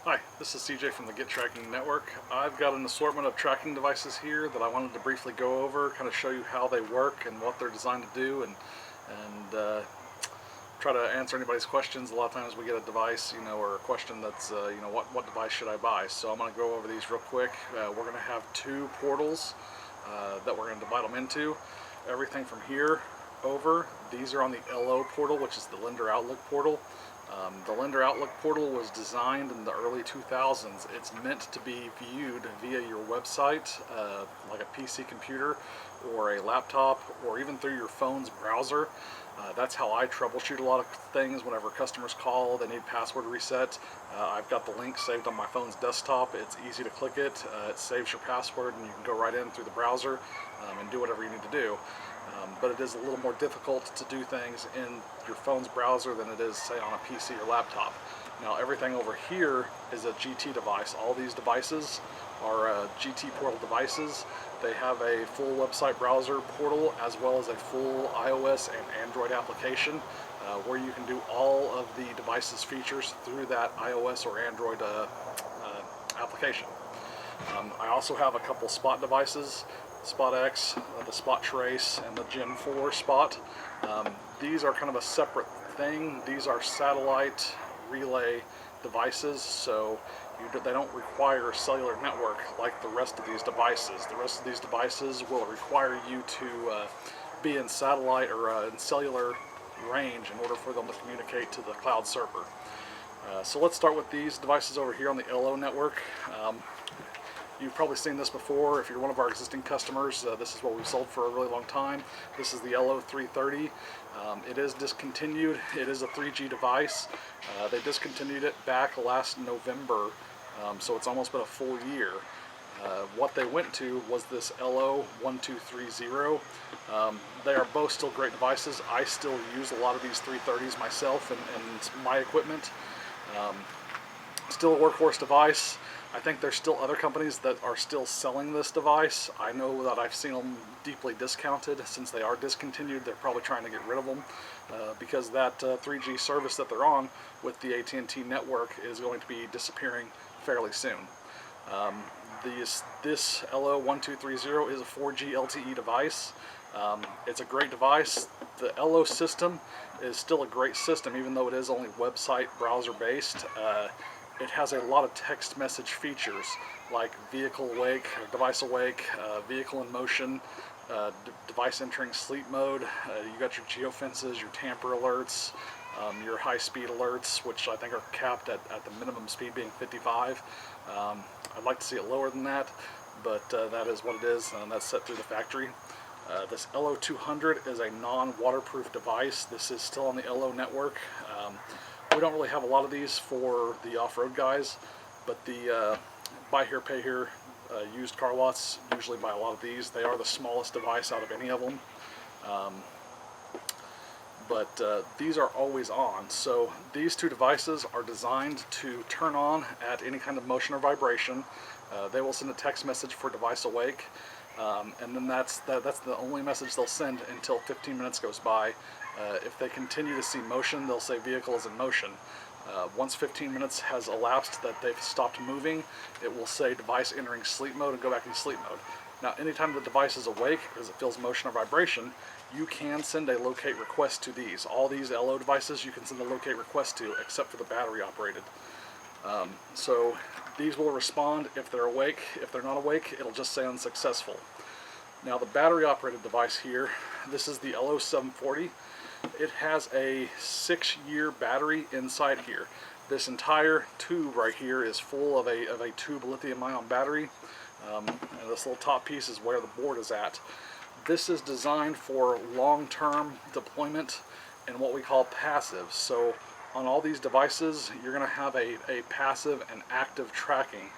Hi, this is CJ from the Get Tracking Network. I've got an assortment of tracking devices here that I wanted to briefly go over, kind of show you how they work and what they're designed to do, and try to answer anybody's questions. A lot of times we get a device, or a question that's, what device should I buy? So I'm going to go over these real quick. We're going to have two portals that we're going to divide them into. Everything from here over, these are on the LO portal, which is the Lender Outlook portal. The Lender Outlook portal was designed in the early 2000s. It's meant to be viewed via your website, like a PC computer or a laptop, or even through your phone's browser. That's how I troubleshoot a lot of things whenever customers call, they need password reset. I've got the link saved on my phone's desktop. It's easy to click it. It saves your password and you can go right in through the browser and do whatever you need to do. But it is a little more difficult to do things in your phone's browser than it is, say, on a PC or laptop. Now, everything over here is a GT device. All these devices are GT portal devices. They have a full website browser portal as well as a full iOS and Android application where you can do all of the device's features through that iOS or Android application. I also have a couple spot devices, Spot X, the Spot Trace, and the Gen 4 Spot. These are kind of a separate thing. These are satellite relay devices, so they don't require a cellular network like the rest of these devices. The rest of these devices will require you to be in satellite or in cellular range in order for them to communicate to the cloud server. So let's start with these devices over here on the LO network. You've probably seen this before. If you're one of our existing customers, this is what we've sold for a really long time. This is the LO330. It is discontinued. It is a 3G device. They discontinued it back last November, so it's almost been a full year. What they went to was this LO1230. They are both still great devices. I still use a lot of these 330s myself and my equipment. Still a workhorse device. I think there's still other companies that are still selling this device. I know that I've seen them deeply discounted. Since they are discontinued, they're probably trying to get rid of them because that 3G service that they're on with the AT&T network is going to be disappearing fairly soon. This LO1230 is a 4G LTE device. It's a great device. The LO system is still a great system, even though it is only website browser based. It has a lot of text message features like vehicle awake, device awake, vehicle in motion, device entering sleep mode. You got your geofences, your tamper alerts, your high speed alerts, which I think are capped at the minimum speed being 55. I'd like to see it lower than that, but that is what it is, and that's set through the factory. This LO200 is a non-waterproof device. This is still on the LO network. We don't really have a lot of these for the off-road guys, but the buy here, pay here used car lots usually buy a lot of these. They are the smallest device out of any of them. But these are always on. So these two devices are designed to turn on at any kind of motion or vibration. They will send a text message for device awake, and then that's the only message they'll send until 15 minutes goes by. If they continue to see motion, they'll say vehicle is in motion. Once 15 minutes has elapsed that they've stopped moving, it will say device entering sleep mode and go back into sleep mode. Now, anytime the device is awake because it feels motion or vibration, you can send a locate request to these. All these LO devices you can send a locate request to, except for the battery operated. So these will respond if they're awake. If they're not awake, it'll just say unsuccessful. Now the battery operated device here, this is the LO740. It has a 6-year battery inside here. This entire tube right here is full of a tube lithium-ion battery, and this little top piece is where the board is at. This is designed for long-term deployment and what we call passive. So on all these devices, you're going to have a passive and active tracking.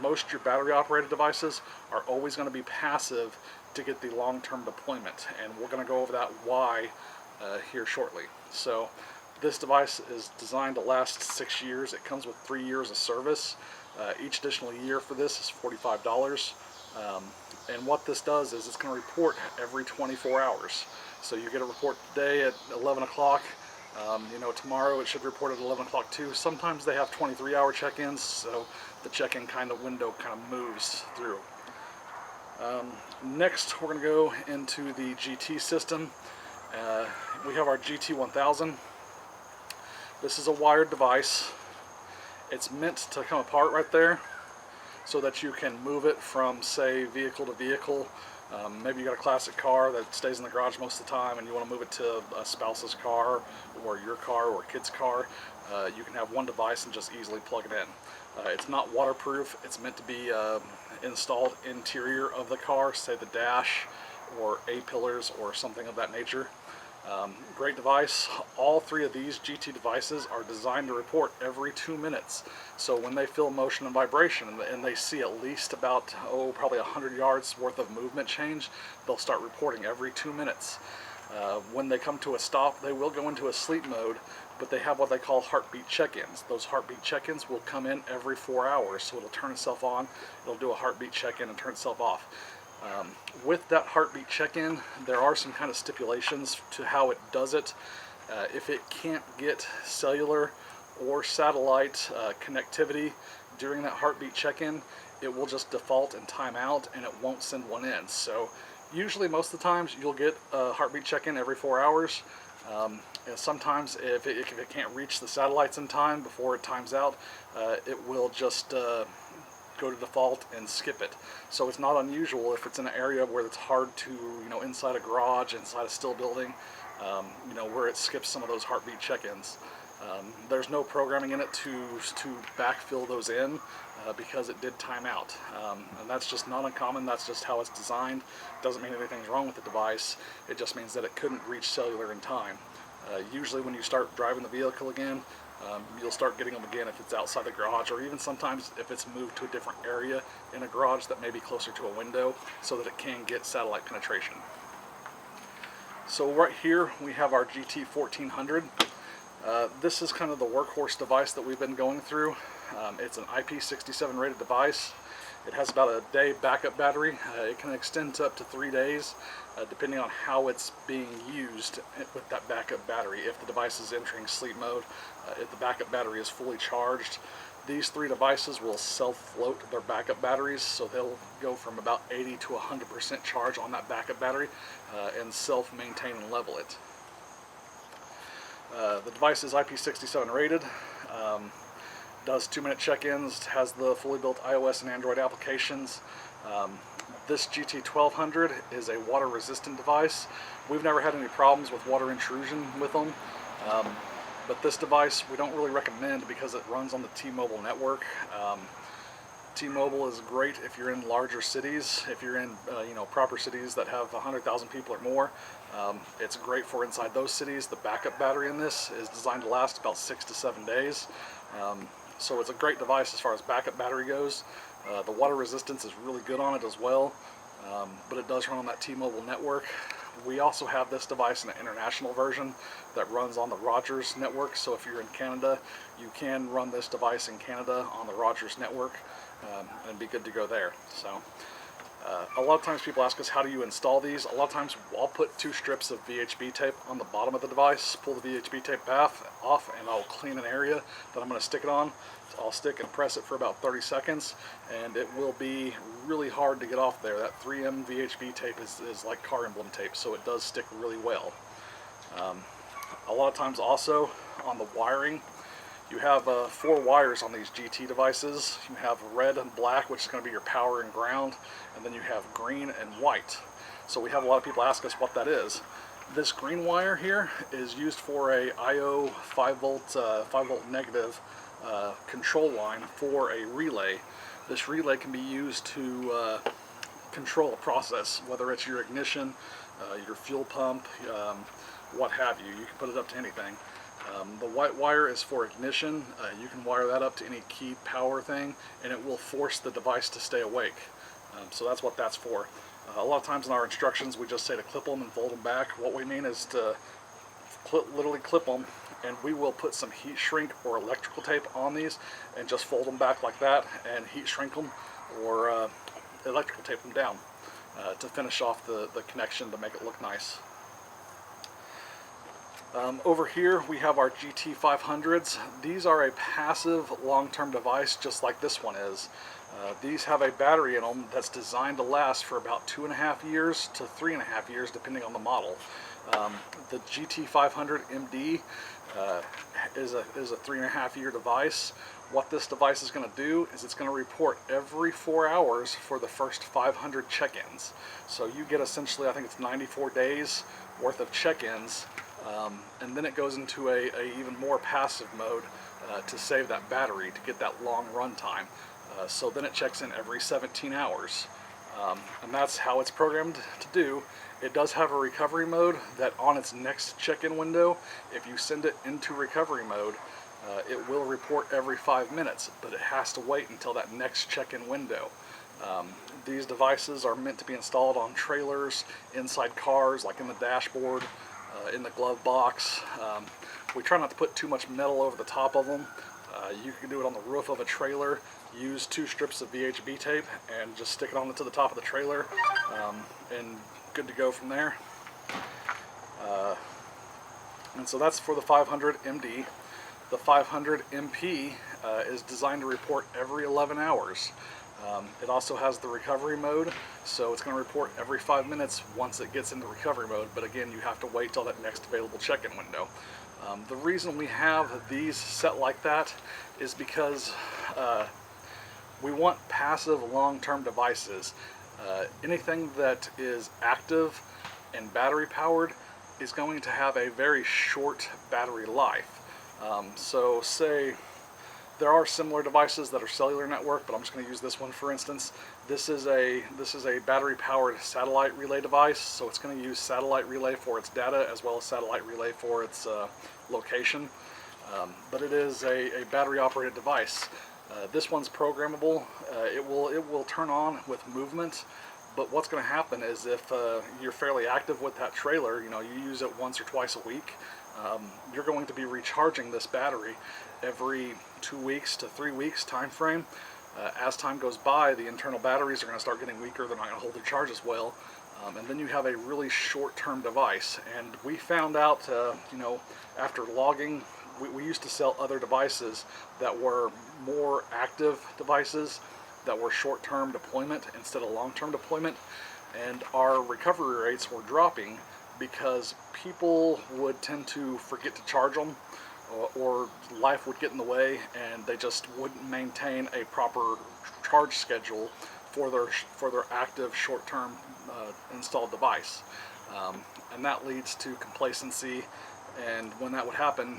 Most of your battery-operated devices are always going to be passive to get the long-term deployment, and we're going to go over that why here shortly. So this device is designed to last 6 years. It comes with 3 years of service. Each additional year for this is $45. And what this does is it's going to report every 24 hours. So you get a report today at 11 o'clock. You know, tomorrow it should report at 11 o'clock too. Sometimes they have 23-hour check-ins, so the check-in kind of window kind of moves through. Next, we're going to go into the GT system. We have our GT1000. This is a wired device. It's meant to come apart right there so that you can move it from, say, vehicle to vehicle. Maybe you got a classic car that stays in the garage most of the time and you want to move it to a spouse's car or your car or a kid's car. You can have one device and just easily plug it in. It's not waterproof. It's meant to be installed interior of the car, say the dash or A-pillars or something of that nature. Great device. All three of these GT devices are designed to report every 2 minutes. So when they feel motion and vibration and they see at least about, probably 100 yards worth of movement change, they'll start reporting every 2 minutes. When they come to a stop, they will go into a sleep mode, but they have what they call heartbeat check-ins. Those heartbeat check-ins will come in every 4 hours, so it'll turn itself on, it'll do a heartbeat check-in and turn itself off. With that heartbeat check-in, there are some kind of stipulations to how it does it. If it can't get cellular or satellite connectivity during that heartbeat check-in, it will just default and time out and it won't send one in. So usually most of the times you'll get a heartbeat check-in every 4 hours. Sometimes if it can't reach the satellites in time before it times out, it will just go to default and skip it. So it's not unusual if it's in an area where it's hard to, inside a garage, inside a still building, where it skips some of those heartbeat check-ins. There's no programming in it to backfill those in because it did time out. And that's just not uncommon. That's just how it's designed. Doesn't mean anything's wrong with the device. It just means that it couldn't reach cellular in time. Usually when you start driving the vehicle again, you'll start getting them again if it's outside the garage, or even sometimes if it's moved to a different area in a garage that may be closer to a window so that it can get satellite penetration. So right here we have our GT1400. This is kind of the workhorse device that we've been going through. It's an IP67 rated device. It has about a day backup battery. It can extend to up to 3 days depending on how it's being used with that backup battery. If the device is entering sleep mode, if the backup battery is fully charged, these three devices will self-float their backup batteries, so they'll go from about 80 to 100% charge on that backup battery and self-maintain and level it. The device is IP67 rated, does 2-minute check-ins, has the fully built iOS and Android applications. This GT1200 is a water-resistant device. We've never had any problems with water intrusion with them, but this device we don't really recommend because it runs on the T-Mobile network. T-Mobile is great if you're in larger cities, if you're in proper cities that have 100,000 people or more. It's great for inside those cities. The backup battery in this is designed to last about 6 to 7 days. So it's a great device as far as backup battery goes. The water resistance is really good on it as well, but it does run on that T-Mobile network. We also have this device in an international version that runs on the Rogers network, so if you're in Canada, you can run this device in Canada on the Rogers network and be good to go there. So a lot of times people ask us, how do you install these? A lot of times I'll put 2 strips of VHB tape on the bottom of the device, pull the VHB tape off, and I'll clean an area that I'm going to stick it on. So I'll stick and press it for about 30 seconds, and it will be really hard to get off there. That 3M VHB tape is like car emblem tape, so it does stick really well. A lot of times also on the wiring, you have 4 wires on these GT devices. You have red and black, which is going to be your power and ground, and then you have green and white. So we have a lot of people ask us what that is. This green wire here is used for a IO 5 volt negative control line for a relay. This relay can be used to control a process, whether it's your ignition, your fuel pump, what have you. You can put it up to anything. The white wire is for ignition. You can wire that up to any key power thing and it will force the device to stay awake. So that's what that's for. A lot of times in our instructions we just say to clip them and fold them back. What we mean is to literally clip them, and we will put some heat shrink or electrical tape on these and just fold them back like that and heat shrink them or electrical tape them down to finish off the connection to make it look nice. Over here we have our GT500s. These are a passive long-term device just like this one is. These have a battery in them that's designed to last for about 2.5 years to 3.5 years depending on the model. The GT500 MD is a 3.5 year device. What this device is going to do is it's going to report every 4 hours for the first 500 check-ins. So you get essentially, I think it's 94 days worth of check-ins, and then it goes into a even more passive mode to save that battery to get that long run time. So then it checks in every 17 hours. And that's how it's programmed to do. It does have a recovery mode that on its next check-in window, if you send it into recovery mode, it will report every 5 minutes, but it has to wait until that next check-in window. These devices are meant to be installed on trailers, inside cars, like in the dashboard, in the glove box. We try not to put too much metal over the top of them. You can do it on the roof of a trailer. Use 2 strips of VHB tape and just stick it on to the top of the trailer, and good to go from there. And so that's for the 500 MD. The 500 MP is designed to report every 11 hours. It also has the recovery mode, so it's going to report every 5 minutes once it gets into recovery mode, but again, you have to wait till that next available check-in window. The reason we have these set like that is because we want passive long-term devices. Anything that is active and battery powered is going to have a very short battery life. So say there are similar devices that are cellular network, but I'm just going to use this one for instance. This is a battery powered satellite relay device, so it's going to use satellite relay for its data as well as satellite relay for its location. But it is a battery operated device. This one's programmable. It will turn on with movement, but what's going to happen is if you're fairly active with that trailer, you use it once or twice a week, you're going to be recharging this battery every 2 weeks to 3 weeks time frame. As time goes by, the internal batteries are going to start getting weaker. They're not going to hold their charge as well, and then you have a really short-term device. And we found out, after logging, we used to sell other devices that were more active devices that were short-term deployment instead of long-term deployment, and our recovery rates were dropping because people would tend to forget to charge them, or life would get in the way and they just wouldn't maintain a proper charge schedule for their active short-term installed device, and that leads to complacency. And when that would happen,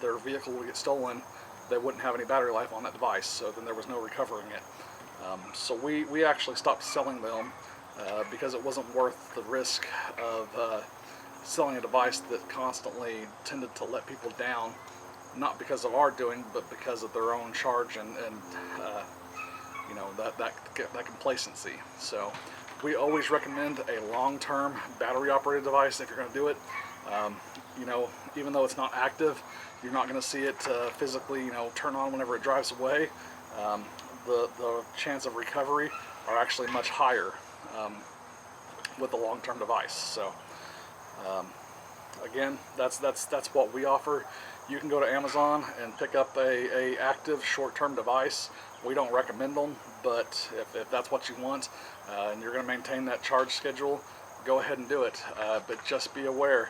their vehicle would get stolen, they wouldn't have any battery life on that device, so then there was no recovering it. So we actually stopped selling them because it wasn't worth the risk of selling a device that constantly tended to let people down, not because of our doing, but because of their own charge and that complacency. So we always recommend a long-term battery operated device if you're going to do it. Even though it's not active, you're not going to see it physically, turn on whenever it drives away. The chance of recovery are actually much higher with the long-term device. So again, that's what we offer. You can go to Amazon and pick up a active short-term device. We don't recommend them, but if that's what you want and you're going to maintain that charge schedule, go ahead and do it. But just be aware,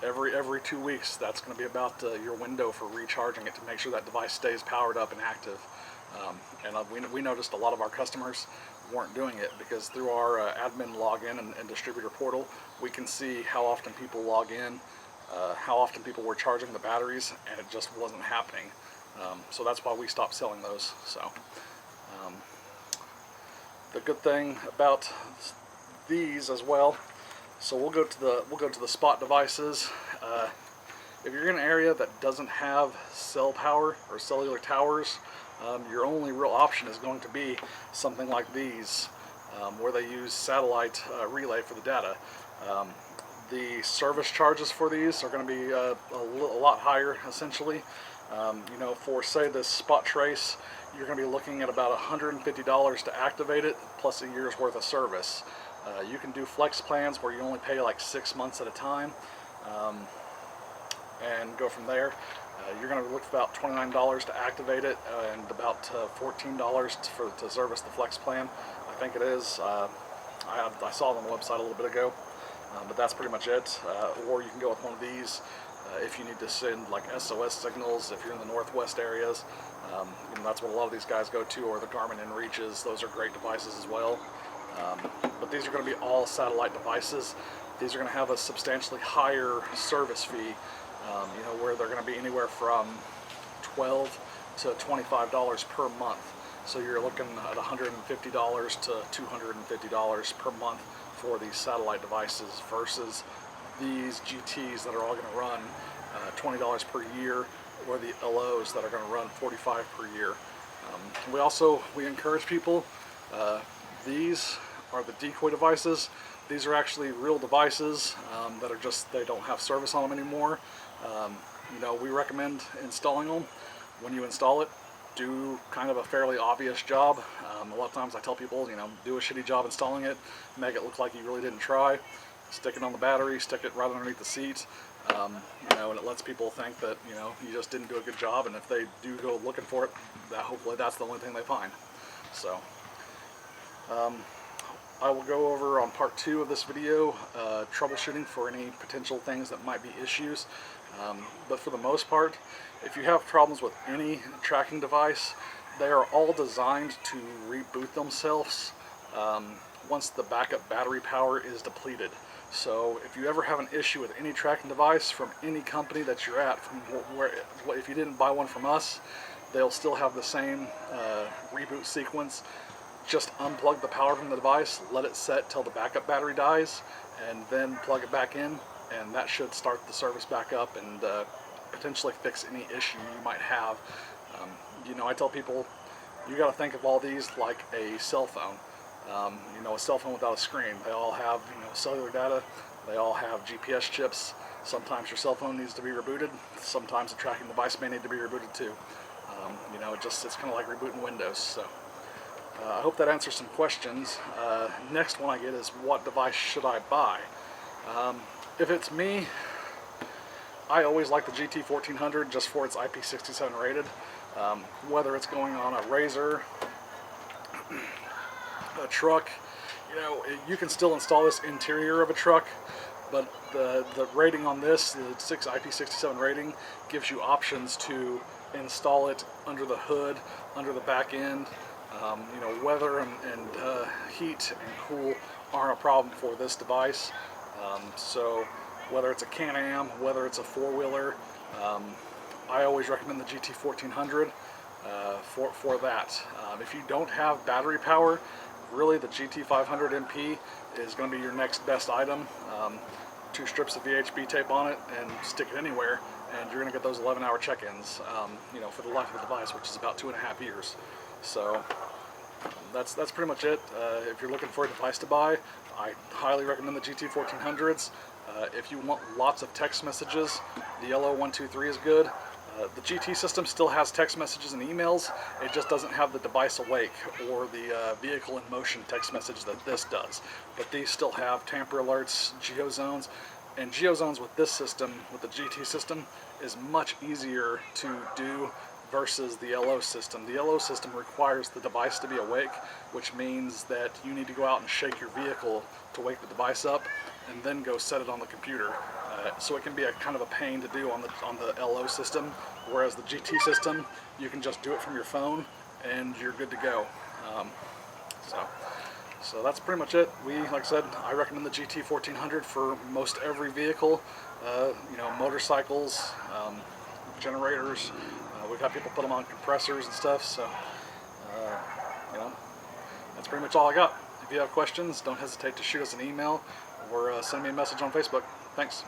every 2 weeks, that's going to be about your window for recharging it to make sure that device stays powered up and active. And we noticed a lot of our customers weren't doing it because through our admin login and distributor portal, we can see how often people log in, how often people were charging the batteries, and it just wasn't happening. So that's why we stopped selling those. So the good thing about these as well, so we'll go to the spot devices. If you're in an area that doesn't have cell power or cellular towers, your only real option is going to be something like these, where they use satellite relay for the data. The service charges for these are going to be a lot higher, essentially. For say this spot trace, you're going to be looking at about $150 to activate it, plus a year's worth of service. You can do flex plans where you only pay like 6 months at a time. and go from there. You're going to look for about $29 to activate it and about $14 to service the Flex plan. I think it is. I saw it on the website a little bit ago, but that's pretty much it. Or you can go with one of these if you need to send like SOS signals if you're in the Northwest areas. That's what a lot of these guys go to, or the Garmin InReaches. Those are great devices as well. But these are going to be all satellite devices. These are going to have a substantially higher service fee, where they're going to be anywhere from $12 to $25 per month. So you're looking at $150 to $250 per month for these satellite devices versus these GTs that are all going to run $20 per year, or the LOs that are going to run $45 per year. We encourage people, these are the decoy devices. These are actually real devices that are they don't have service on them anymore. We recommend installing them. When you install it, do kind of a fairly obvious job. A lot of times I tell people, do a shitty job installing it, make it look like you really didn't try. Stick it on the battery, stick it right underneath the seat, and it lets people think that, you just didn't do a good job, and if they do go looking for it, hopefully that's the only thing they find. So, I will go over on part 2 of this video, troubleshooting for any potential things that might be issues. But for the most part, if you have problems with any tracking device, they are all designed to reboot themselves once the backup battery power is depleted. So if you ever have an issue with any tracking device from any company that you're at, if you didn't buy one from us, they'll still have the same reboot sequence. Just unplug the power from the device, let it set till the backup battery dies, and then plug it back in, and that should start the service back up and potentially fix any issue you might have. I tell people, you got to think of all these like a cell phone. A cell phone without a screen. They all have cellular data. They all have GPS chips. Sometimes your cell phone needs to be rebooted. Sometimes the tracking device may need to be rebooted too. It's kind of like rebooting Windows. So I hope that answers some questions. Next one I get is, what device should I buy? If it's me, I always like the GT1400 just for its IP67 rated. Whether it's going on a Razor, a truck, you can still install this interior of a truck, but the rating on this, the IP67 rating, gives you options to install it under the hood, under the back end. Weather and heat and cool aren't a problem for this device. So whether it's a Can-Am, whether it's a four-wheeler, I always recommend the GT1400 for that. If you don't have battery power, really the GT500 MP is going to be your next best item. 2 strips of VHB tape on it and stick it anywhere, and you're going to get those 11-hour check-ins, for the life of the device, which is about 2.5 years. So that's pretty much it. If you're looking for a device to buy, I highly recommend the GT1400s. If you want lots of text messages, the LO123 is good. The GT system still has text messages and emails. It just doesn't have the device awake or the vehicle in motion text message that this does. But these still have tamper alerts, geozones, and geozones with this system, with the GT system, is much easier to do versus the LO system. The LO system requires the device to be awake, which means that you need to go out and shake your vehicle to wake the device up and then go set it on the computer. So it can be a kind of a pain to do on the LO system, whereas the GT system, you can just do it from your phone and you're good to go. So that's pretty much it. Like I said, I recommend the GT1400 for most every vehicle. Motorcycles, generators. We've had people put them on compressors and stuff. So that's pretty much all I got. If you have questions, don't hesitate to shoot us an email or send me a message on Facebook. Thanks.